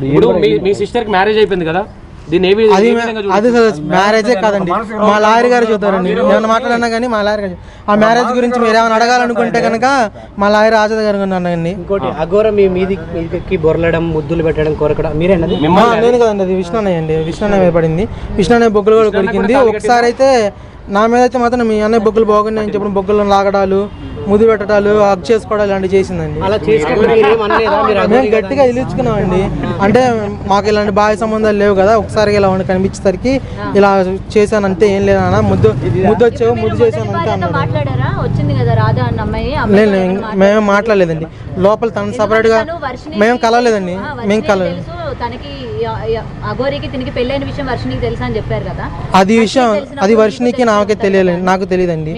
ఇప్పుడు మీ సిస్టర్ కి మ్యారేజ్ అయిపోయింది కదా, అది మ్యారేజే కాదండి, మా లాయర్ గారు చూస్తారండి. ఏమైనా మాట్లాడినా కానీ మా లాయర్ గారు ఆ మ్యారేజ్ గురించి మీరు ఏమైనా అడగాలనుకుంటే కనుక మా లాయర్ ఆజాద్ గారు అన్నాయండి. ఇంకోటి అఘోర మీ మీదకి బొరలడం, ముద్దులు పెట్టడం, కోరకడం మీరేనది? నేను కదండి, అది విష్ణున్నయ్య అండి. విష్ణున్నయ్య మీద పడింది, విష్ణున్నయ్య బొగ్గులు కూడా కొరికింది. ఒకసారి అయితే నా మీద అయితే మాత్రం మీ అన్నయ్య బొగ్గులు బాగున్నాయి అని చెప్పిన బొగ్గులను లాగడాలు, ముద్దు పెట్టడాలు, హగ్ చేసుకోవడాలు ఇలాంటివి చేసిందండి. మేము గట్టిగా ఇలుచుకున్నామండి. అంటే మాకు ఇలాంటి బాహ్య సంబంధాలు లేవు కదా, ఒకసారి ఇలా కనిపించేసరికి ఇలా చేశాను అంతే, ఏం లేదన్నా ముద్దు వచ్చావు ముద్దు చేశాను అంతే అన్నాడు. లేదు మేము మాట్లాడలేదండి. లోపల తను సపరేట్ గా మేము కలవలేదండి. మేము కలవలేదు. అది విషయం అది వర్షినికి నాకే తెలియలేదు, నాకు తెలియదండి.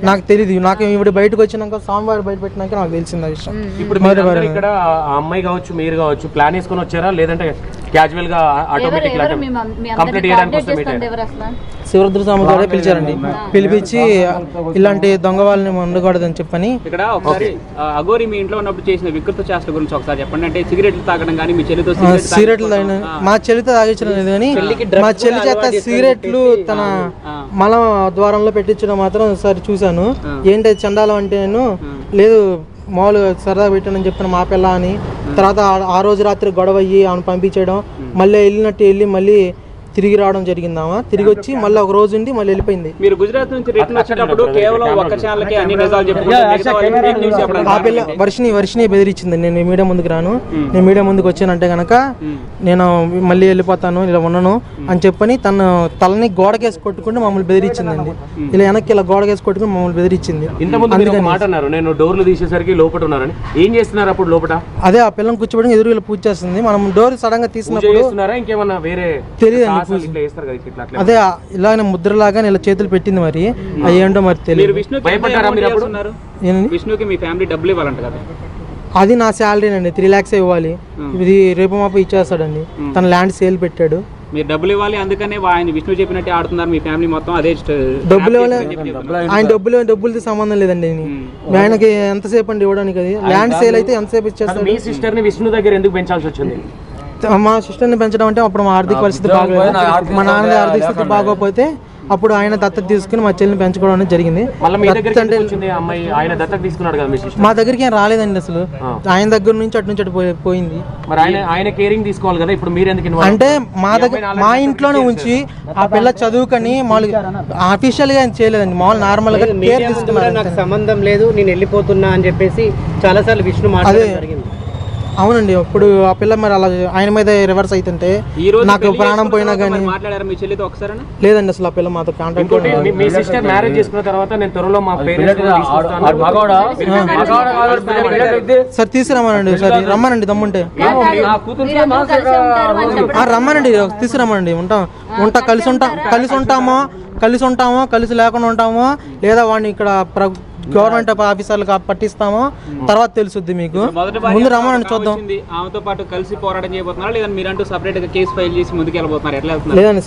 నాకు తెలియదు. నాకు ఇప్పుడు బయటకు వచ్చినాక సోమవారం బయట పెట్టినాక నాకు తెలిసింది ఆ విషయం. ఇప్పుడు ఇక్కడ అమ్మాయి కావచ్చు మీరు కావచ్చు ప్లాన్ వేసుకొని వచ్చారా, లేదంటే క్యాజువల్ గా ఆటోమేటిక్ కంప్లీట్ చేయడానికి శివరుద్ర స్వామి గారే పిలిచారండి. పిలిపించి ఇలాంటి దొంగ వాళ్ళని ఉండకూడదని చెప్పని. ఇక్కడ ఒకసారి అఘోరి మీ ఇంట్లో ఉన్నప్పుడు చేసిన వికృత చేష్ట గురించి ఒకసారి చెప్పండి. అంటే సిగరెట్లు తాగడం కానీ, మీ చెల్లితో సిగరెట్లు తాగిన మా చెల్లితో తాగించడం లేదు కానీ మా చెల్లి చేత సిగరెట్లు తన మల ద్వారంలో పెట్టించడం మాత్రం ఒకసారి చూశాను. ఏంటి చండాలం అంటే నేను లేదు మామూలుగా సరదా పెట్టానని చెప్పిన మా పిల్ల అని. తర్వాత ఆ రోజు రాత్రి గొడవ అయ్యి ఆమెను పంపించడం, మళ్ళీ వెళ్ళి మళ్ళీ తిరిగి రావడం జరిగిందామా. తిరిగి వచ్చి మళ్ళీ ఒక రోజు ఉండి మళ్ళీ వెళ్ళిపోయింది. మీరు గుజరాత్ నుంచి రిటర్న్ వచ్చేటప్పుడు కేవలం ఒక ఛానల్కి అన్ని నిజాలు చెప్పుకుంటూ ఆ పిల్ల వర్షిని బెదిరించింది. నేను మీడియా ముందుకు రాను, నేను మీడియా ముందుకు వచ్చానంటే కనుక నేను మళ్ళీ వెళ్ళిపోతాను, ఇలా ఉన్నాను అని చెప్పని తను తలని గోడకేసి కొట్టుకుంటూ మమ్మల్ని బెదిరించిందండి. ఇలా వెనక్కి ఇలా గోడకేసి కొట్టుకుని మమ్మల్ని బెదిరించింది. నేను డోర్లు తీసేసరికి లోపల ఉన్నారని ఏం చేస్తున్నారు అప్పుడు లోపల? అదే ఆ పిల్లని కూర్చోబెట్టి ఎదురు ఇలా పూజ చేస్తుంది. మనం డోర్ సడన్ గా తీసినప్పుడు ఇంకేమన్నా వేరే తెలియదు. అదే ఇలాగ ముద్రలాగా ఇలా చేతులు పెట్టింది. మరి అవి ఏంటో మరి తెలియదు. విష్ణుకి మీ ఫ్యామిలీ డబ్బులు ఇవ్వాలంట కదా? అది నా శాలరీనండి, 3 lakhs ఇవ్వాలి. ఇది రేపు మాప ఇచ్చేస్తాడండి. తన ల్యాండ్ సేల్ పెట్టాడు. మీరు డబ్బులు ఇవ్వాలి, అందుకనే ఆయన విష్ణు చెప్పినట్టు ఆడుతున్నారు మీ ఫ్యామిలీ మొత్తం. అదే డబ్బులు ఆయన డబ్బులతో సంబంధం లేదండి. ఆయనకి ఎంతసేపు అండి ఇవ్వడానికి? అది ల్యాండ్ సేల్ అయితే ఎంతసేపు ఇచ్చేస్తాడు. మీ సిస్టర్ ని విష్ణు దగ్గర ఎందుకు పెంచాల్సి వచ్చింది? మా సిస్టర్ని పెంచడం అంటే అప్పుడు మా ఆర్థిక పరిస్థితి బాగోలేదు. మా నాన్న ఆర్థిక స్థితి బాగోకపోతే అప్పుడు ఆయన దత్తత తీసుకుని మా చెల్లిని పెంచుకోవడం అనేది జరిగింది. మా దగ్గరికి ఏం రాలేదండి అసలు. ఆయన దగ్గర నుంచి అటు పోయింది. అంటే మా ఇంట్లోనే ఉంచి ఆ పిల్ల చదువుకొని మామూలుగా అఫీషియల్ గా ఏం చేయలేదండి. మామూలు నార్మల్ గా కేర్ తీసుకున్నారు. నాకు సంబంధం లేదు, నేను వెళ్ళిపోతున్నా అని చెప్పేసి చాలా సార్లు విష్ణు మాట్లాడడం జరిగింది. అవునండి. అప్పుడు ఆ పిల్ల మరి అలా ఆయన మీద రివర్స్ అవుతుంటే నాకు ప్రాణం పోయినా కానీ లేదండి అసలు ఆ పిల్ల మాతో కాంటాక్ట్. సార్ తీసుకురమ్మనండి, సరే రమ్మనండి దమ్ముంటే రమ్మనండి, తీసుకురమ్మనండి. కలిసి ఉంటామో కలిసి లేకుండా ఉంటామో, లేదా వాడిని ఇక్కడ గవర్నమెంట్ ఆఫీసర్లకు పట్టిస్తామో తర్వాత తెలుసుద్ది మీకు. ముందు రమ్మని చూద్దాం. ఆమెతో పాటు కలిసి పోరాటం చేయబోతున్నారా, లేదా మీరంటూ సెపరేట్ గా కేసు ఫైల్ చేసి ముందుకు వెళ్ళబోతున్నారు? ఎట్లా వెళ్తున్నారు? లేదండి,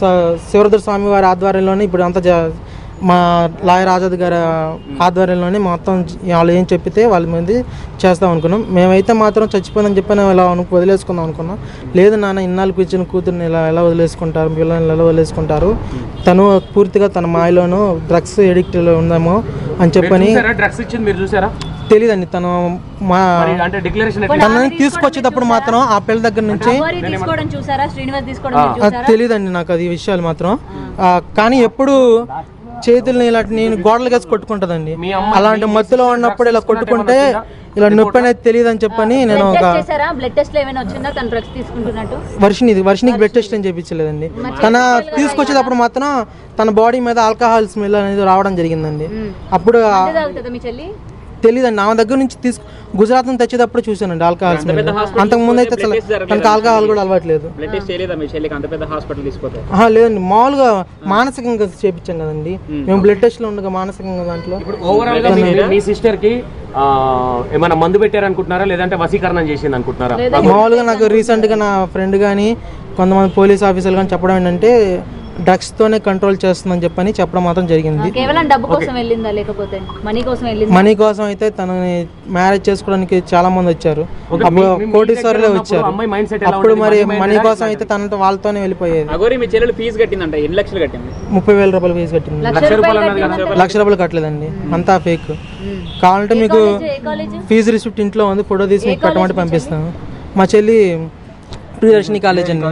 శివరుద్ర స్వామి వారి ఆధ్వర్యంలోనే ఇప్పుడు అంతా మా లాయర్ ఆజాద్ గారి ఆధ్వర్యంలోనే మొత్తం వాళ్ళు ఏం చెప్పితే వాళ్ళ మీద చేస్తాం అనుకున్నాం. మేమైతే మాత్రం చచ్చిపోయిందని చెప్పిన ఇలా వదిలేసుకుందాం అనుకున్నాం. లేదు నాన్న, ఇన్నాళ్ళు కూర్చుని కూతుర్ని ఎలా వదిలేసుకుంటారు, పిల్లల్ని ఎలా వదిలేసుకుంటారు, తను పూర్తిగా తన మాయలోనూ డ్రగ్స్ ఎడిక్ట్ ఉందేమో అని చెప్పని తెలీదండి. తను తనని తీసుకొచ్చేటప్పుడు మాత్రం ఆ పిల్ల దగ్గర నుంచి తెలీదండి నాకు అది విషయాలు మాత్రం. కానీ ఎప్పుడు చేతుల్ని ఇలా నేను గోడలు వేసి కొట్టుకుంటుందండి. అలాంటి మత్తులో ఉన్నప్పుడు ఇలా కొట్టుకుంటే ఇలా నొప్పి అనేది తెలియదు అని చెప్పని నేను ఒక వర్షినికి బ్లడ్ టెస్ట్ అని చేయించలేదండి. తన తీసుకొచ్చేటప్పుడు మాత్రం తన బాడీ మీద ఆల్కహాల్ స్మెల్ అనేది రావడం జరిగిందండి. అప్పుడు తెలీదండి. ఆమె దగ్గర నుంచి గుజరాత్ నుంచి తెచ్చేటప్పుడు చూసానండి ఆల్కహాల్ స్మెల్. అంతకు ముందు అయితే అసలు తనకు ఆల్కహాల్ కూడా అలవాట్లేదు. లేదండి, మామూలుగా మానసికంగా చేపించాం కదండి మేము. బ్లడ్ టెస్ట్ లో ఉండగా మానసికంగా దాంట్లో. మీ సిస్టర్ కి ఏమైనా మందు పెట్టారనుకుంటున్నారా, లేదంటే వశీకరణం చేసింది అనుకుంటున్నారా? మామూలుగా నాకు రీసెంట్ గా నా ఫ్రెండ్ కానీ కొంతమంది పోలీస్ ఆఫీసర్లు కానీ చెప్పడం ఏంటంటే డ్రగ్స్తోనే కంట్రోల్ చేస్తుందని చెప్పని చెప్పడం మాత్రం జరిగింది. కేవలం డబ్బు కోసం వెళ్ళిందా లేకపోతే మనీ కోసం వెళ్ళిందా? మనీ కోసం అయితే తనని మ్యారేజ్ చేసుకోవడానికి చాలా మంది వచ్చారు, అప్పుడు కోటీశ్వరులే వచ్చారు. అప్పుడు మరి మనీ కోసం అయితే తనతో వాళ్ళతోనే వెళ్ళిపోయేది. అగోరి మీ చెల్లెలు ఫీజు కట్టిందంట, ఎన్ని లక్షలు కట్టింది? 30,000 రూపాయలు ఫీజు కట్టింది. లక్ష రూపాయలు కట్టలేదండి, అంతా ఫేక్. కావాలంటే మీకు ఫీజు రిసిప్ట్ ఇంట్లో ఉంది, ఫోటో తీసి మీకు కట్టమంటే పంపిస్తాను. మా చెల్లి ప్రియదర్శిని కాలేజ్ అండి,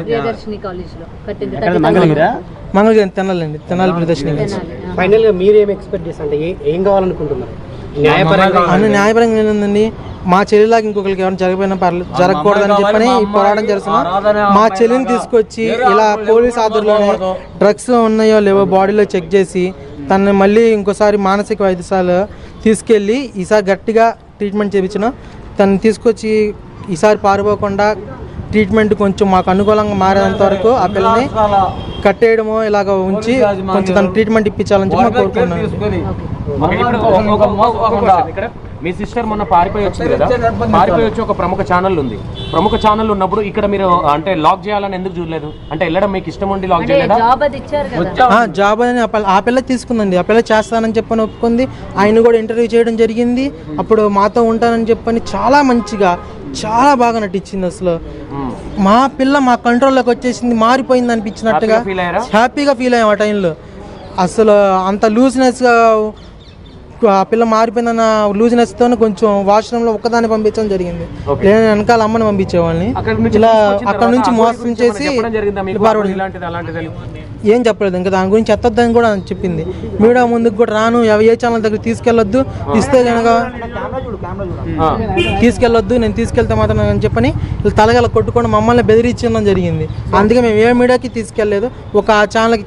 మంగళగిరి తెనాలండి, తెనాలి ప్రియదర్శిని కాలేజ్. ఫైనల్ గా మీరు ఏం ఎక్స్పెక్ట్ చేస్తారు అంటే ఏం కావాలనుకుంటున్నారు? అన్ని న్యాయపరంగా ఏంటండి, మా చెల్లిలాగా ఇంకొకరికి ఎవరైనా జరిగిపోయినా పర్లేదు, జరగకూడదని చెప్పని పోరాటం చేస్తున్నాం. మా చెల్లిని తీసుకొచ్చి ఇలా పోలీస్ ఆధ్వర్యంలోనే డ్రగ్స్ ఉన్నాయో లేవో బాడీలో చెక్ చేసి తనని మళ్ళీ ఇంకోసారి మానసిక వైద్యశాల తీసుకెళ్ళి ఈసారి గట్టిగా ట్రీట్మెంట్ చేయించిన, తనని తీసుకొచ్చి ఈసారి పారిపోకుండా ట్రీట్మెంట్ కొంచెం మాకు అనుకూలంగా మారేంత వరకు ఆ పిల్లని కట్టేయడమో ఇలాగ ఉంచి కొంచెం తన ట్రీట్మెంట్ ఇప్పించాలని చెప్పి మాకు కోరుకున్నాను. ఇక్కడ మీ సిస్టర్ మొన్న పారిపోయి వచ్చింది కదా, పారిపోయి వచ్చి ఒక ప్రముఖ ఛానల్ ఉంది. ప్రముఖ ఛానల్ ఉన్నప్పుడు ఇక్కడ మీరు అంటే లాక్ చేయాలని ఎందుకు చూడలేదు? అంటే వెళ్ళడం మీకు ఇష్టం ఉండి లాక్ చేయలేదా? జాబ్ అని ఆ పిల్ల తీసుకుందండి, ఆ పిల్ల చేస్తానని చెప్పని ఒప్పుకుంది. ఆయన కూడా ఇంటర్వ్యూ చేయడం జరిగింది. అప్పుడు మాతో ఉంటానని చెప్పని చాలా మంచిగా చాలా బాగా నటించింది. అసలు మా పిల్ల మా కంట్రోల్లోకి వచ్చేసింది, మారిపోయింది అనిపించినట్టుగా హ్యాపీగా ఫీల్ అయ్యాం ఆ టైంలో. అసలు అంత లూజ్నెస్గా ఆ పిల్ల మారిపోయిందన్న లూజ్నెస్తో కొంచెం వాష్రూమ్లో ఒక్కదాన్ని పంపించడం జరిగింది. నేను వెనకాల అమ్మని పంపించేవాళ్ళని. ఇలా అక్కడ నుంచి మోసం చేసి ఏం చెప్పలేదు, ఇంకా దాని గురించి ఎత్తొద్దని కూడా చెప్పింది. మీడియా ముందుకు కూడా రాను, ఏ ఛానల్ దగ్గర తీసుకెళ్ళొద్దు, ఇస్తే కనుక తీసుకెళ్ళొద్దు, నేను తీసుకెళ్తే మాత్రం అని చెప్పని తలగల కొట్టుకొని మమ్మల్ని బెదిరించడం జరిగింది. అందుకే మేము ఏ మీడియాకి తీసుకెళ్ళలేదు. ఒక ఆ ఛానల్కి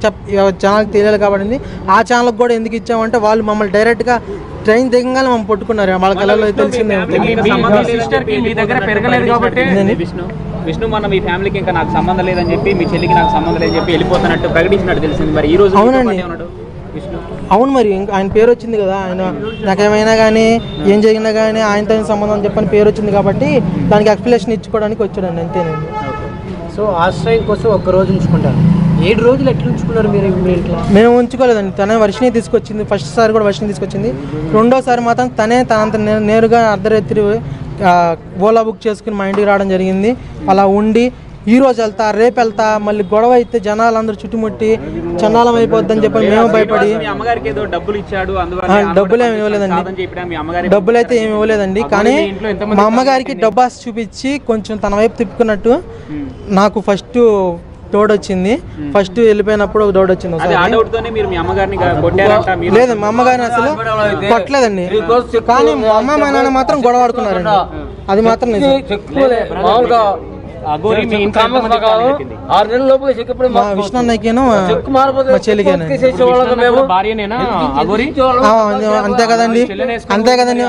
ఛానల్కి తెలియాలి కాబట్టి ఆ ఛానల్కి కూడా ఎందుకు ఇచ్చామంటే వాళ్ళు మమ్మల్ని డైరెక్ట్గా ట్రైన్ దిగంగానే మమ్మల్ని పట్టుకున్నారు. వాళ్ళ కళలో తెలిసిందే. విష్ణు మన మీ ఫ్యామిలీకి ఇంకా నాకు సంబంధం లేదని చెప్పి, మీ చెల్లికి నాకు సంబంధం లేదని చెప్పి వెళ్ళిపోతున్నట్టు ప్రకటించినట్టు తెలిసింది. మరి ఈ రోజు అవునండి, అవును. మరి ఇంకా ఆయన పేరు వచ్చింది కదా, ఆయన నాకేమైనా కానీ ఏం జరిగినా కానీ ఆయనతో సంబంధం చెప్పని పేరు వచ్చింది కాబట్టి దానికి ఎక్స్ప్లెనేషన్ ఇచ్చుకోవడానికి వచ్చాడండి, అంతేనండి. సో ఆశ్రయం కోసం ఒక్క రోజు ఉంచుకుంటారు, 7 రోజులు ఎట్లా ఉంచుకున్నారు మీరు మీ ఇంట్లో? మేము ఉంచుకోలేదండి, తనే వర్షిని తీసుకొచ్చింది. ఫస్ట్ సారి కూడా వర్షిని తీసుకొచ్చింది. రెండోసారి మాత్రం తనంత నేరుగా అర్ధరాత్రి ఓలా బుక్ చేసుకుని మా ఇంటికి రావడం జరిగింది. అలా ఉండి ఈ రోజు వెళ్తా రేపు వెళ్తా మళ్ళీ గొడవ అయితే జనాలు అందరూ చుట్టుముట్టి చండాలం అయిపోద్దని చెప్పి మేము భయపడి డబ్బులు ఏమి ఇవ్వలేదండి, డబ్బులు అయితే ఏమి ఇవ్వలేదండి. కానీ మా అమ్మగారికి డబ్బు ఆశ చూపించి కొంచెం తన వైపు తిప్పుకున్నట్టు నాకు ఫస్ట్ డౌట్ వచ్చింది. ఫస్ట్ వెళ్ళిపోయినప్పుడు ఒక డౌట్ వచ్చింది. లేదు, మా అమ్మగారిని అసలు కొట్టలేదండి, కానీ మా అమ్మ మా నాన్న మాత్రం గొడవ ఆడుకున్నారండి. అది మాత్రం నిజం. విష్ణు అన్నయ్యకేను మా చెల్లికేనా అంతే కదండి, అంతే కదండి.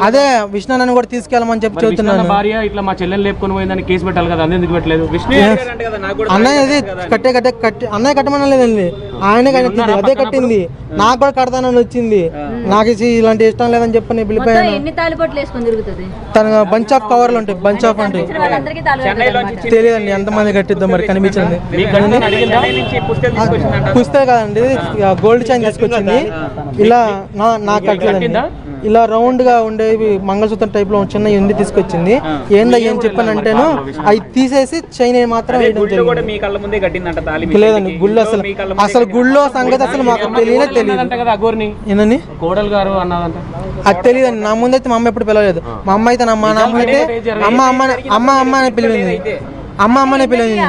అదే విష్ణు అన్నని కూడా తీసుకెళ్ళమని చెప్పి చెబుతున్నాను. అన్నయ్య అది అన్నయ్య కట్టమని లేదండి, ఆయనే కట్టింది, అదే కట్టింది. నాకు కూడా కడతానని వచ్చింది, నాకు ఇలాంటి ఇష్టం లేదని చెప్పి నేను వెళ్ళిపోయాను. తన బంచ్ ఆఫ్ కవర్లు ఉంటాయి, బంచ్ ఆఫ్ ఉంటాయి, తెలియదండి ఎంతమంది కట్టిద్దాం మరి కనిపించింది. పుస్తకం కదండి, గోల్డ్ చైన్ తీసుకొచ్చింది. ఇలా నాకు కట్టలేదండి, ఇలా రౌండ్ గా ఉండేవి మంగళసూత్రం టైప్ లో చిన్న ఎండి తీసుకొచ్చింది. ఏందయ్య అని చెప్పానంటేను అవి తీసేసి చైన్ మాత్రం లేదండి. గుళ్ళు అసలు గుళ్ళో సంగతి అసలు మాకు తెలియనే తెలియదు. ఏందండి అది తెలియదండి. నా ముందైతే మా అమ్మ ఎప్పుడు పిలవలేదు. మా అమ్మ అయితే మా నాన్న అయితే అమ్మ అమ్మ అమ్మ అమ్మ అని పిలిచింది, అమ్మ అమ్మనే పిలిచింది.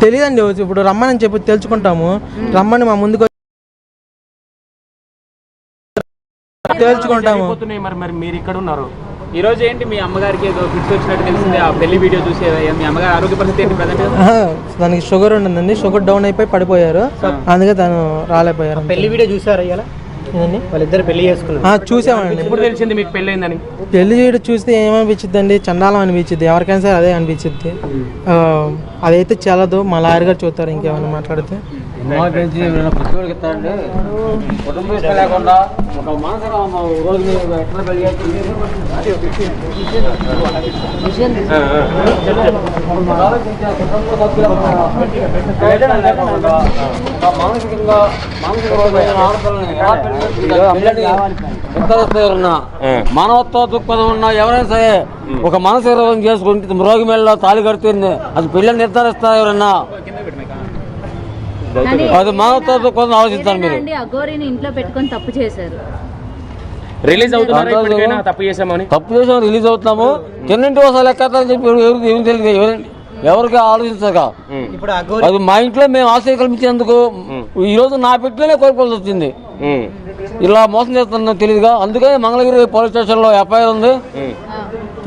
తెలియదండి, ఇప్పుడు రమ్మని చెప్పి తెలుసుకుంటాము. రమ్మని మా ముందుకు తెలుసుకుంటాము. మీరు ఇక్కడ ఉన్నారు ఈ రోజు ఏంటి మీ అమ్మగారికి ఏదో ఫిట్స్ వచ్చినట్టు తెలిసింది, ఆ పెళ్లి వీడియో చూసి మీ అమ్మగారి ఆరోగ్య పరిస్థితి ఏంటి ప్రజెంట్? దానికి షుగర్ ఉండిందండి, షుగర్ డౌన్ అయిపోయి పడిపోయారు, అందుకే తను రాలేకపోయారు. పెళ్లి వీడియో చూసారా? ఏదండి? వాళ్ళిద్దరు పెళ్లి చేసుకున్నారు. చూసామండి. ఎప్పుడు తెలిసింది మీకు పెళ్ళైందని? పెళ్లి చేయడం చూస్తే ఏమనిపించింది అండి, చండాలం అనిపించింది, ఎవరికైనా సరే అదే అనిపించింది. అదైతే చెల్లదు. మా లాయర్ గారు చూస్తారు ఇంకేమైనా మాట్లాడితే. మానవత్వ దృక్పథం ఉన్న ఎవరైనా సరే ఒక మనసు నిర్వహణ చేసుకుంటే మృగ మెళ్ళ తాళి కడుతుంది, అది పెళ్ళని నిర్ధారిస్తారు ఎవరన్నా. అది మానవత్వ దృక్పథం ఆలోచిస్తారు మీరు. అఘోరిని ఇంట్లో పెట్టుకొని తప్పు చేశారు. రిలీజ్ అవుతున్నారు తప్పు చేసామని. తప్పు చేసాము, రిలీజ్ అవుతున్నాము. తిన్నింటి కోసం లెక్కని చెప్పి ఏం తెలియదు, ఎవరికి ఆలోచించక. ఇప్పుడు అది మా ఇంట్లో మేము ఆశయం కల్పించేందుకు ఈ రోజు నా పెట్టినే కోరుకోవాల్సి వచ్చింది. ఇలా మోసం చేస్తున్నా తెలియదుగా. అందుకని మంగళగిరి పోలీస్ స్టేషన్ లో ఎఫ్ఐఆర్ ఉంది.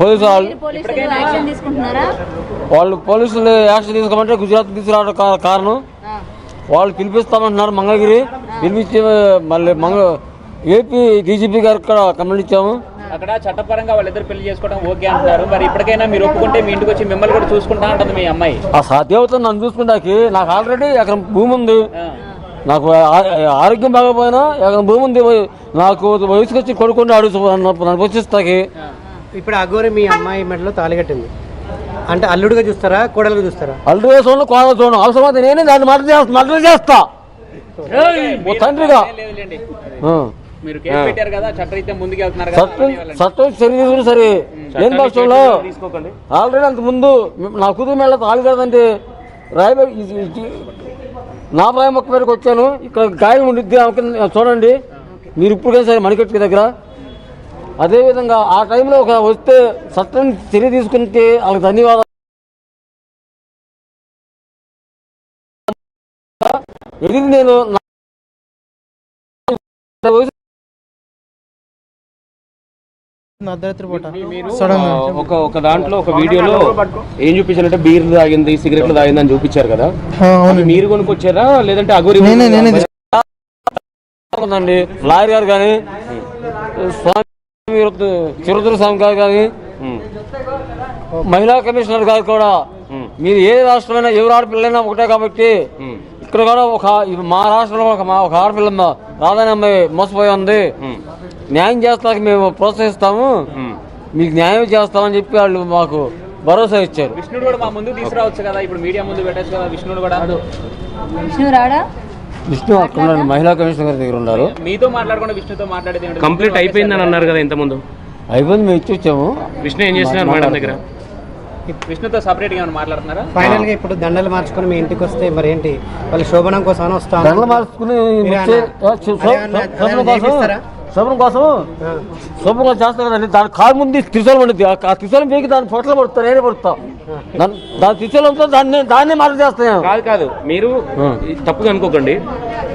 పోలీసు వాళ్ళు పోలీసులు యాక్షన్ తీసుకోమంటే గుజరాత్ తీసుకురావడం కారణం. వాళ్ళు పిలిపిస్తామంటున్నారు మంగళగిరి. పిలిపించి మళ్ళీ ఏపీ డీజీపీ గారికి కూడా కంప్లైంట్ ఇచ్చాము. అక్కడ చట్టపరంగా వాళ్ళిద్దరు పెళ్లి చేసుకోవడం ఓకే అంటున్నారు. మరి ఇప్పటికైనా మీరు ఒప్పుకుంటే మీ ఇంటికి వచ్చి మిమ్మల్ని కూడా చూసుకుంటా అంటుంది మీ అమ్మాయి. ఆ సాధ్యవుతుంది నన్ను చూసుకుంటాకి. నాకు ఆల్రెడీ ఎకరం భూమి ఉంది. నాకు ఆరోగ్యం బాగపోయినా ఎకరం భూమి ఉంది. నాకు వయసుకు వచ్చి కొడుకుంటే అడుగు నన్ను పోషిస్తాకి. ఇప్పుడు అఘోరి మీ అమ్మాయి మెడలో తాళి కట్టింది అంటే అల్లుడుగా చూస్తారా, కోడలుగా చూస్తారా? అల్లుడుగా చూడండి, కోడలు చూడండి. అవసరమైతే నేనే దాన్ని మర్డర్ చేస్తా తండ్రిగా. మీరు కేసు పెట్టారు కదా, చట్టరీత్యా ముందుకు వెళ్తున్నారు కదా. చట్టం చర్య తీసుకుని సరే ఏం పక్షంలో ఆల్రెడీ అంత ముందు నా కూతురు మేళ తాళి కదంటే రాయబడి నా ప్రాయ మొక్క మీదకి వచ్చాను. ఇక్కడ గాయం ఉండిద్ది చూడండి మీరు ఇప్పుడు సరే మణికట్టు దగ్గర. అదేవిధంగా ఆ టైంలో ఒక వస్తే చట్టం చర్య తీసుకుంటే వాళ్ళకి ధన్యవాదాలు. ఇది నేను ఒక దాంట్లో ఒక వీడియోలో ఏం చూపించారంటే బీర్ తాగింది, సిగరెట్లు తాగింది అని చూపించారు కదా. మీరు కొనుక్కొచ్చారా లేదంటే అఘోరి? లాయర్ గారు కానీ చిరుతుల స్వామి గారు కానీ మహిళా కమిషనర్ గారు కూడా మీరు ఏ రాష్ట్రమైనా ఎవరు ఆడపిల్లైనా ఒకటే కాబట్టి ఇక్కడ కూడా మా రాష్ట్రంలో ఒక ఆడపిల్ల రాధాని అమ్మాయి మోసపోయి ఉంది. న్యాయం చేస్తానికి మేము ప్రోత్సహిస్తాము, మీకు న్యాయం చేస్తామని చెప్పి వాళ్ళు మాకు భరోసా ఇచ్చారు. విష్ణుడు కూడా మా ముందు తీసుకురావచ్చు కదా, ఇప్పుడు మీడియా ముందు పెట్టచ్చు కదా. విష్ణుడు కూడా విష్ణు అక్కడ మహిళా కమిషనర్ గారి దగ్గర ఉన్నారు. మీతో మాట్లాడకుండా విష్ణుతో మాట్లాడేది కంప్లీట్ అయిపోయిందని అన్నారు కదా ఇంత ముందు. అయిపోయింది, మేము ఇచ్చాము. విష్ణు ఏం చేస్తున్నారు మేడం దగ్గర? విష్ణుతో సపరేట్ గా మాట్లాడుతున్నారా? ఫైనల్ గా ఇప్పుడు దండలు మార్చుకుని మీ ఇంటికి వస్తే మరి ఏంటి, వాళ్ళు శోభనం కోసం వస్తాను. దండలు మార్చుకుని శోభనం కోసం శోభనం చేస్తారు కదండి. దాని కాలు ముందు త్రిశూలం ఉండిద్ది. ఆ త్రిశూలం పీకి దాన్ని పొట్టలు పడుతా, నేనే పడుతా. దాని త్రిశూలంతో దాన్నే మార్పు చేస్తాను. కాదు మీరు తప్పుగా అనుకోకండి.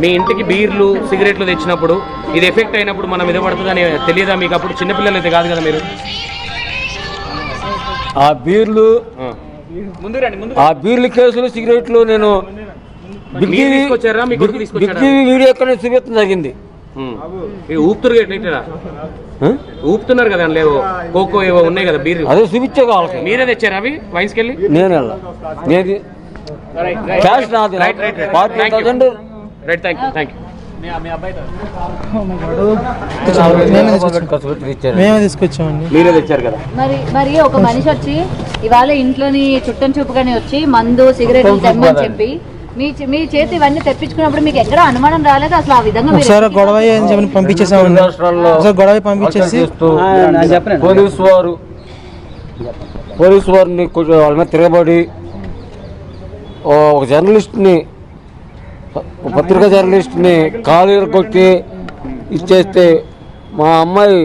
మీ ఇంటికి బీర్లు సిగరెట్లు తెచ్చినప్పుడు ఇది ఎఫెక్ట్ అయినప్పుడు మనం మీద పడుతుందని తెలియదా మీకు? అప్పుడు చిన్నపిల్లలు అయితే కాదు కదా మీరు. ఆ బీర్లు కేసులు సిగరెట్లు నేను వీడియో ఎక్కడ చూపించడం జరిగింది. ఊపుతున్నారు కదా, లేవు కోకో ఏవో ఉన్నాయి కదా బీర్లు, అదే చూపించే కావాలి. మీరే తెచ్చారా అవి వైన్స్కి వెళ్ళి? నేను క్యాష్ నాది. Right, thank you. మేమే తీసుకొచ్చామండి. మీరే తెచ్చారు కదా. మరి ఒక మనిషి వచ్చి ఇవాళ ఇంట్లోని చుట్టం చూపుగానే వచ్చి మందు సిగరెట్ తెమ్మని చెప్పి మీ చేతి ఇవన్నీ తెప్పించుకున్నప్పుడు మీకు ఎక్కడ అనుమానం రాలేదు అసలు? ఆ విధంగా ఒకసారి గొడవ అని చెప్పి పంపించేసామండి. గొడవ పంపించేసి పోలీసు వారిని వాళ్ళ మీద తిరగబడి ఒక జర్నలిస్ట్ని, పత్రికా జర్నలిస్ట్ని కాలు కొట్టి ఇచ్చేస్తే మా అమ్మాయి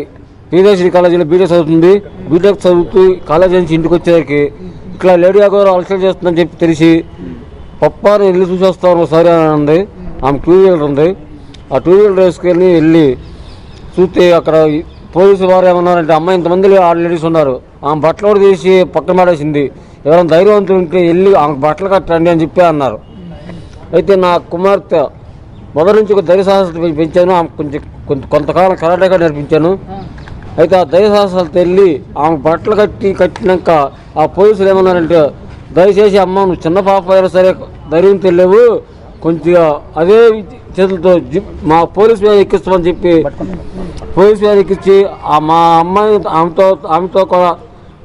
పీదేశ్వరి కాలేజీలో బీటెక్ చదువుతుంది. బీటెక్ చదువుతూ కాలేజీ నుంచి ఇంటికి వచ్చేసరికి ఇట్లా లేడీ అగోరు అలసలు చేస్తుందని చెప్పి తెలిసి పప్పాని వెళ్ళి చూసి వస్తాను ఒకసారి అని ఉంది. ఆమె 2 వీలర్ ఉంది. ఆ 2 వీలర్ వేసుకెళ్ళి వెళ్ళి చూస్తే అక్కడ పోలీసు వారు ఏమన్నారంటే అమ్మాయి ఇంతమంది లేడీస్ ఉన్నారు, ఆమె బట్టలు కూడా తీసి పక్కన పడేసింది, ఎవరైనా ధైర్యవంతులు ఉంటే వెళ్ళి ఆమెకు బట్టలు కట్టండి అని చెప్పి అన్నారు. అయితే నా కుమార్తె మొదటి నుంచి ఒక ధైర్య సాహసాలు పెంచాను. ఆమె కొంతకాలం కరాటేగా నేర్పించాను. అయితే ఆ ధైర్య సాహసాలు తెల్లి ఆమె బట్టలు కట్టినాక ఆ పోలీసులు ఏమన్నారంటే, దయచేసి అమ్మ నువ్వు చిన్న పాప అయినా సరే ధైర్యం తెలియవు, కొంచెంగా అదే చేతులతో మా పోలీస్ వ్యాన్ ఎక్కిస్తామని చెప్పి పోలీస్ వ్యాన్ ఎక్కించి మా అమ్మాయి ఆమెతో కూడా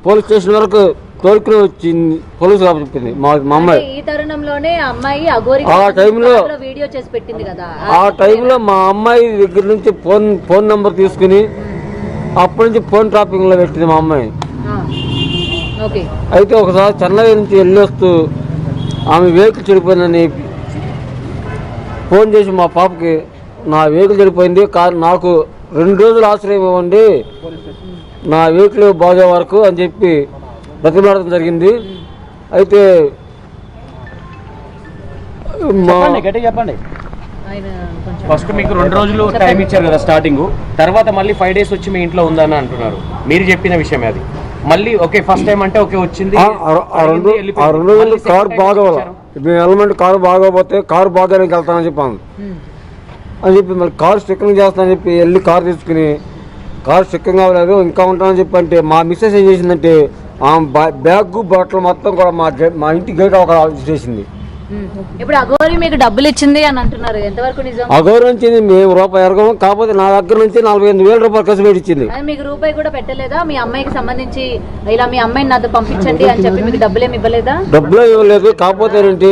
పోలీస్ స్టేషన్ వరకు తోలుకుని వచ్చింది. పోలీసు కాబట్టి చెప్పింది మా అమ్మాయి. ఈ తరుణంలోనే అమ్మాయి అఘోరి ఆ టైంలో వీడియో చేసి పెట్టింది కదా, ఆ టైంలో మా అమ్మాయి దగ్గర నుంచి ఫోన్ నెంబర్ తీసుకుని అప్పటి నుంచి ఫోన్ ట్రాపింగ్లో పెట్టింది మా అమ్మాయి. అయితే ఒకసారి చెన్నై నుంచి వెళ్ళొస్తూ ఆమె వెహికల్ చెడిపోయిందని ఫోన్ చేసి మా పాపకి నా వెహికల్ చెడిపోయింది, నాకు 2 రోజులు ఆశ్రయం ఇవ్వండి నా వెహికల్ బాగా వరకు అని చెప్పి బ్రతిమాడడం జరిగింది. అయితే చెప్పండి. ఫస్ట్ మీకు 2 రోజులు టైం ఇచ్చారు కదా స్టార్టింగ్, తర్వాత మళ్ళీ 5 days వచ్చి మీ ఇంట్లో ఉందని అంటున్నారు. మీరు చెప్పిన విషయమే అది. మళ్ళీ ఓకే ఫస్ట్ టైం అంటే ఓకే వచ్చింది, 2 రోజులు కారు బాగోవాలి, మేము ఎలమెంట్ కారు బాగోపోతే కారు బాగానికి వెళ్తానని చెప్పాను అని చెప్పి మళ్ళీ కారు స్టిక్కరింగ్ చేస్తానని చెప్పి వెళ్ళి కారు తీసుకుని కారు స్టిక్కరింగ్ అవ్వలేదు ఇంకా ఉంటానని చెప్పి అంటే మా మిస్సెస్ ఏం చేసిందంటే ఆ బ్యాగ్ బట్టలు మొత్తం కూడా మా ఇంటి గేట్ ఒక చేసింది. ఇప్పుడు అఘోరి మీకు డబ్బులు ఇచ్చింది అని అంటున్నారు, ఎంతవరకు నిజం? అఘోరి నుంచి మేము రూపాయి ఎరగము, కాకపోతే నా దగ్గర నుంచి 45,000 రూపాయలు ఖర్చు పెట్టి ఇచ్చింది. మీకు రూపాయి కూడా పెట్టలేదా? మీ అమ్మాయికి సంబంధించి ఇలా మీ అమ్మాయిని నాతో పంపించండి అని చెప్పి మీకు డబ్బులు ఏమి ఇవ్వలేదా? డబ్బులు ఇవ్వలేదు, కాకపోతే ఏంటి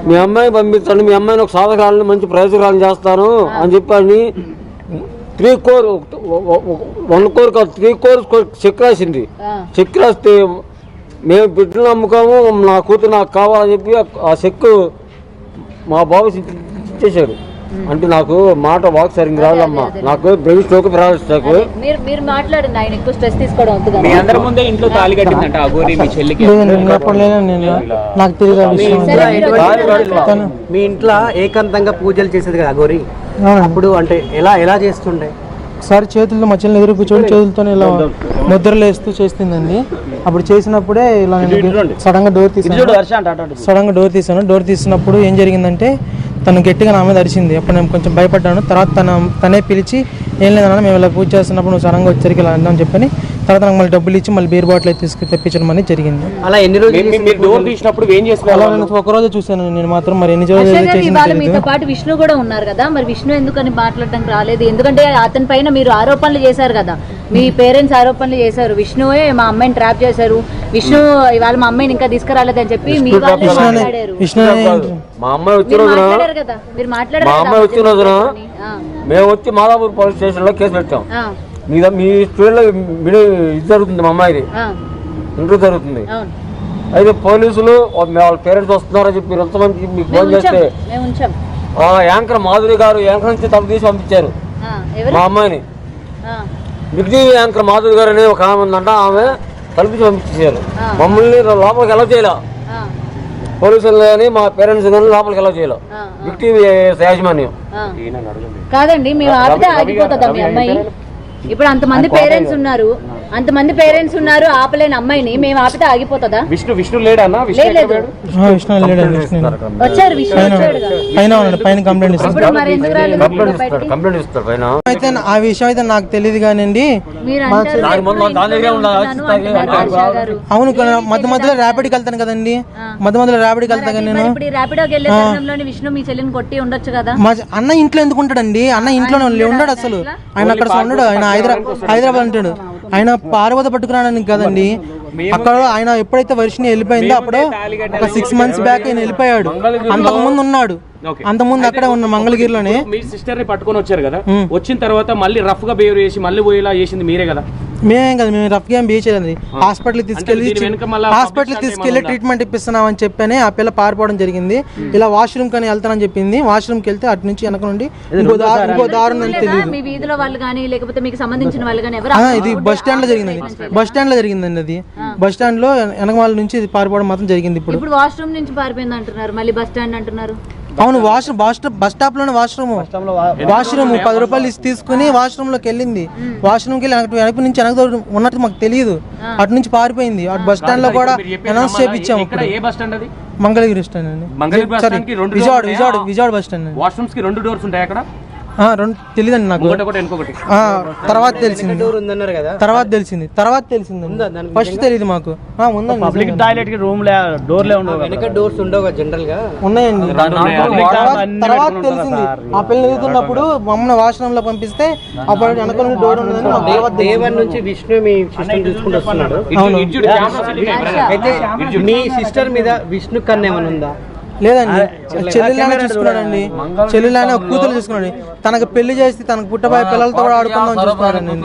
మీ అమ్మాయి పంపించండి, మీ అమ్మాయిని ఒక సాధకాలను మంచి ప్రయోజకాలను చేస్తాను అని చెప్పని 3 crore 1 crore కాదు 3 crores చెక్ రాసింది. చెక్ రాస్తే మేము బిడ్డలు అమ్ముకోము, నా కూతురు నాకు కావాలని చెప్పి ఆ చెక్ మా బాబు ఇచ్చేసాడు. అంటే నాకు మాట వాక్ సరిగ్గా రాదమ్మా, నాకు బ్రెయిన్ స్ట్రోక్ స్ట్రోక్. మీరు మాట్లాడండి, ఆయన ఎక్కువ స్ట్రెస్ తీసుకోవడం మీ అందరి ముందే ఇంట్లో తాళి కట్టిందంట అఘోరి మీ చెల్లికి. నాకు తెలియదు. మీ ఇంట్లో ఏకాంతంగా పూజలు చేసేది కదా అఘోరి, అప్పుడు అంటే ఎలా చేస్తుండే? ఒకసారి చేతులతో మధ్యలో ఎదురు కూర్చొని చేతులతో ఇలా ముద్రలు వేస్తూ చేస్తుందండి. అప్పుడు చేసినప్పుడే ఇలా సడన్గా డోర్ తీసాను. డోర్ తీసినప్పుడు ఏం జరిగిందంటే తను గట్టిగా నా మీద అరిచింది. అప్పుడు నేను కొంచెం భయపడ్డాను. తర్వాత తనే పిలిచి ఏం లేదన్నా మేము ఇలా పూజ చేస్తున్నప్పుడు నువ్వు సడన్గా వచ్చరికి ఇలా అందామని చెప్పని తర్వాత నాకు మళ్ళీ డబ్బులు ఇచ్చి మళ్ళీ బీర్ బాటిల్ అయితే తెప్పించడం అనేది జరిగింది. అలా ఎన్ని రోజులు తీసినప్పుడు ఏం చేస్తున్నారు? అలా నేను ఒక రోజు చూశాను నేను మాత్రం, మరి ఎన్ని రోజులు. మీతో పాటు విష్ణు కూడా ఉన్నారు కదా, మరి విష్ణు ఎందుకని మాట్లాడడానికి రాలేదు? ఎందుకంటే అతని పైన మీరు ఆరోపణలు చేశారు కదా, మీ పేరెంట్స్ ఆరోపణలు చేశారు, విష్ణువే మా అమ్మాయిని ట్రాప్ చేశారు, విష్ణు ఇవాళ మా అమ్మాయిని ఇంకా తీసుకురాలేదని చెప్పి మీ వాళ్ళే మాట్లాడారు. మా అమ్మాయి వచ్చిన రోజున కదా మీరు మాట్లాడారు. మా అమ్మాయి వచ్చిన రోజున మేము వచ్చి మాదాపూర్ పోలీస్ స్టేషన్ లో కేసు పెట్టాం. మీ స్టూడెంట్ ఇది జరుగుతుంది, మా అమ్మాయిది ఇంటర్వ్యూ జరుగుతుంది. అయితే పోలీసులు వాళ్ళ పేరెంట్స్ వస్తున్నారని చెప్పి ఎంతమంది మీకు ఫోన్ చేస్తే ఆ యాంకర్ మాధురి గారు యాంకర్ నుంచి తప్పు తీసి పంపించారు మా అమ్మాయిని. బిగ్జీ యాంకర్ మాధురి గారు అనే ఒక ఆమె ఉందంట, ఆమె తలపించి పంపించేశారు. మమ్మల్ని లోపలికి ఎలా చేయలే పోలీసులు కానీ మా పేరెంట్స్ కానీ లోపలికి ఎలా చేయలే బిగ్ యాజమాన్యం. కాదండి మేము ఆపితే ఆగిపోతుందా మీ అమ్మాయి? ఇప్పుడు అంతమంది పేరెంట్స్ ఉన్నారు ఆపలేని అమ్మాయిని మేము ఆపితే ఆగిపోతుందా? విష్ణు లేడన్నా? వచ్చారు విష్ణు పైన కంప్లైంట్ ఇస్తారు. అయితే ఆ విషయం అయితే నాకు తెలియదు కానండి. అవును మధ్య మధ్యలో ర్యాపిడ్కి వెళ్తాను కదండి, మధ్యలో ర్యాపిడ్కి వెళ్తాను నేను. విష్ణు మీ చెల్లిని కొట్టి ఉండొచ్చు కదా. మా అన్న ఇంట్లో ఎందుకు ఉంటాడండి? అన్న ఇంట్లోనే ఉండడు అసలు, ఆయన అక్కడ ఉండడు. ఆయన హైదరాబాద్ ఉంటాడు. ఆయన పార్వత పట్టుకున్నాడని కదండి. అక్కడ ఆయన ఎప్పుడైతే వర్షిని వెళ్ళిపోయిందో అప్పుడు ఒక 6 months బ్యాక్ ఆయన వెళ్ళిపోయాడు. అంతకుముందు ఉన్నాడు, అంతకుముందు అక్కడే ఉన్న మంగళగిరిలోనే. మీ సిస్టర్ ని పట్టుకొని వచ్చారు కదా, వచ్చిన తర్వాత మళ్ళీ రఫ్ గా బిహేవ్ చేసి మళ్ళీ పోయేలా చేసింది మీరే కదా? మేమేం కదా, మేము రఫ్ గా బిహేవ్ చేయలేదు. హాస్పిటల్కి తీసుకెళ్లి ట్రీట్మెంట్ ఇప్పిస్తున్నాం అని చెప్పని ఆ పిల్ల పారిపోవడం జరిగింది. ఇలా వాష్రూమ్ కానీ వెళ్తానని చెప్పింది. వాష్రూమ్కి వెళ్తే అటు నుంచి వెనక నుండి ఇంకో దారుణం అని తెలియదు. మీ వీధిలో వాళ్ళు కానీ లేకపోతే మీకు సంబంధించిన వాళ్ళు కానీ ఎవరు? ఇది బస్ స్టాండ్ లో జరిగిందండి. అది బస్ స్టాండ్ లో వెనకమాల నుంచి ఇది పారిపోవడం మాత్రం జరిగింది. ఇప్పుడు వాష్రూమ్ నుంచి పారిపోయింది అంటున్నారు, మళ్ళీ బస్ స్టాండ్ అంటున్నారు. అవును, బస్ స్టాప్ లోనే వాష్రూమ్ 10 రూపాయలు తీసుకుని వాష్రూమ్ లోకి వెళ్ళింది. వాష్రూమ్కి వెళ్ళి వెనక నుంచి వెనక ఉన్నట్టు మాకు తెలియదు. అటు నుంచి పారిపోయింది. అటు బస్ స్టాండ్ లో కూడా అనౌన్స్ చేయించాము. మంగళగిరి బస్ స్టాండ్ అండి. మంగళగిరి బస్ సారీ, స్టాండ్ కి 2 doors విజయవాడ ఉంటాయా? విజయవాడ విజయవాడ బస్ స్టాండ్ అండి. వాష్రూమ్స్ కి 2 డోర్స్ ఉంటాయి అక్కడ, రెండు తెలియదండి నాకు. ఒకటి ఇంకొకటి. తర్వాత తెలిసింది, డోర్ ఉందన్నారు కదా, తర్వాత తెలిసింది ఫస్ట్ తెలియదు మాకు. ఉందండి, పబ్లిక్ టాయిలెట్ కి రూమ్ డోర్లే ఉండవు కదా. వెనక డోర్స్ ఉండవు కదా జనరల్ గా. ఉన్నాయండి. తర్వాత తెలిసింది ఆ పిల్లలు ఎదుగుతున్నప్పుడు మమ్మల్ని వాష్రూమ్ లో పంపిస్తే అప్పుడు వెనక డోర్ ఉండదని మాకు తర్వాత తెలిసింది. దేవన్ నుంచి విష్ణు మీ సిస్టర్ చూసుకుంటూ వస్తున్నాడు. అయితే మీ సిస్టర్ మీద విష్ణు కన్ను ఏమైనా ఉందా? లేదండి, చెల్లెలానే చూసుకున్నాడండి. చెల్లెలానే ఒక కూతురు చూసుకున్నాడు. తనకు పెళ్లి చేసి తనకు పుట్టబోయే పిల్లలతో కూడా ఆడుకుందాం చూసుకున్నాడండి.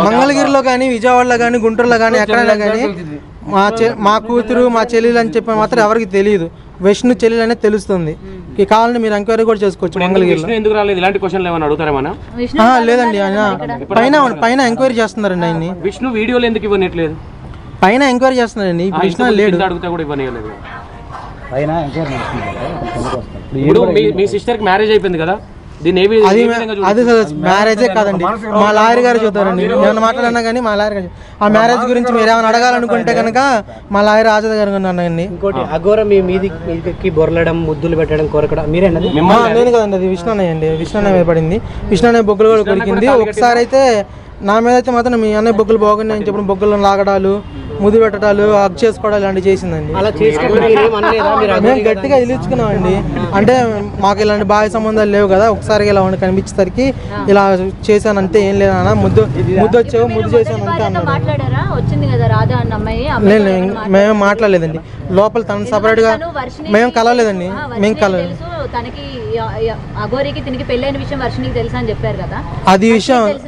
మంగళగిరిలో కానీ, విజయవాడలో కానీ, గుంటూరులో కానీ, ఎక్కడైనా కానీ మా కూతురు మా చెల్లెలు అని చెప్పి మాత్రం ఎవరికి తెలియదు. విష్ణు చెల్లెలు అనేది తెలుస్తుంది. కావాలంటే మీరు ఎంక్వైరీ కూడా చేసుకోవచ్చు మంగళగిరిలో. ఎందుకు రాలేదు ఇలాంటి క్వశ్చన్లు ఏమైనా అడుగుతారేమన్నా? లేదండి, ఆయన పైన ఎంక్వైరీ చేస్తున్నారండి. ఆయన్ని విష్ణు వీడియోలు ఎందుకు ఇవ్వనట్లేదు? పైన ఎంక్వైరీ చేస్తున్నారండి. విష్ణు లేడు, అడిగితే కూడా ఇవ్వలేదు. ఇప్పుడు మీ సిస్టర్ కి మ్యారేజ్ అయిపోయింది కదా, దీన్ని అది మ్యారేజే కాదండి. మా లాయర్ గారు చూస్తారండి. నేను మాట్లాడినా కానీ మా లాయర్ గారు ఆ మ్యారేజ్ గురించి మీరు ఏమైనా అడగాలనుకుంటే కనుక మా లాయర్ ఆజాద్ గారు ఉన్నారండి. ఇంకోటి అఘోర మీ మీదికి బొరలడం, ముద్దులు పెట్టడం, కొరకడం మీరేనది? నేను కదండి, అది విష్ణు అన్నయ్య అండి. విష్ణు అన్నయ్య మీద పడింది. విష్ణు అన్నయ్య బొగ్గులు కూడా కొరికింది. ఒకసారి అయితే నా మీద అయితే మాత్రం మీ అన్నయ్య బొగ్గులు బాగున్నాయి అని చెప్పిన బొగ్గులను లాగడాలు, ముద్దు పెట్టడాలు, హగ్ చేసుకోవడాలు ఇలాంటివి చేసిందండి. అలా చేసుకుంటే మేము గట్టిగా ఇలుచుకున్నామండి. అంటే మాకు ఇలాంటి బాగా సంబంధాలు లేవు కదా, ఒకసారి ఇలా ఉండి కనిపించేసరికి ఇలా చేశాను అంతే, ఏం లేదన్నా. ముద్దు వచ్చావు, ముద్దు చేశాను అంతే అన్నాడు. మాట్లాడారా? వచ్చింది కదా రాధా అన్న అమ్మాయి. లేదు, మేమేం మాట్లాడలేదండి. లోపల తను సపరేట్ గా మేము కలవలేదండి. మేము కలవలేదు. తనకి అఘోరికి తినికి పెళ్ళైన విషయం వర్షినికి తెలుసా అని చెప్పారు కదా.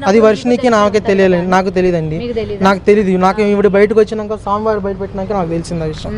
అది వర్షినికి నాకే తెలియలేదు. నాకు తెలియదండి. నాకు తెలియదు. నాకు ఇప్పుడు బయటకు వచ్చినాక స్వామివారి బయట పెట్టినాక నాకు తెలిసింది ఆ విషయం.